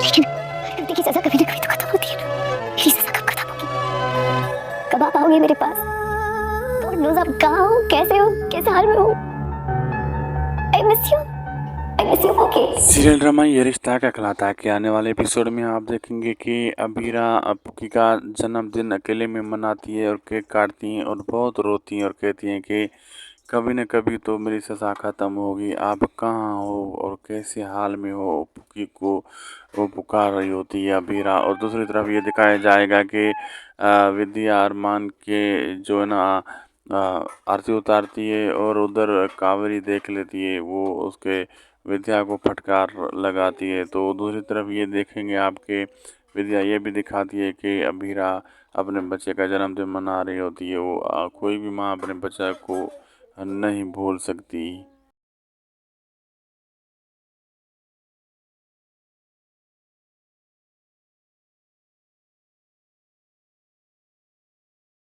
लेकिन गलती की सजा कभी ना कभी तो खत्म होती है ना। मेरी सजा कब खत्म होगी? कब आप आओगे मेरे पास? गॉड नोज़ आप कहाँ हो, कैसे हो, कैसे हाल में हो? I miss you, I miss you. Okay. Serial drama ये रिश्ता क्या कहलाता है कि आने वाले एपिसोड में आप देखेंगे कि अबीरा अबकी का जन्मदिन अकेले में मनाती है और केक काटती हैं और बहुत रोती हैं और कहती हैं कि कभी न कभी तो मेरी सज़ा ख़त्म होगी, आप कहाँ हो और कैसे हाल में हो? पुकी को वो पुकार रही होती है अबीरा। और दूसरी तरफ ये दिखाया जाएगा कि विद्या अरमान के जो है ना आरती उतारती है और उधर कावेरी देख लेती है, वो उसके विद्या को फटकार लगाती है। तो दूसरी तरफ ये देखेंगे आपके विद्या ये भी दिखाती है कि अबीरा अपने बच्चे का जन्मदिन मना रही होती है। वो कोई भी माँ अपने बच्चे को नहीं भूल सकती।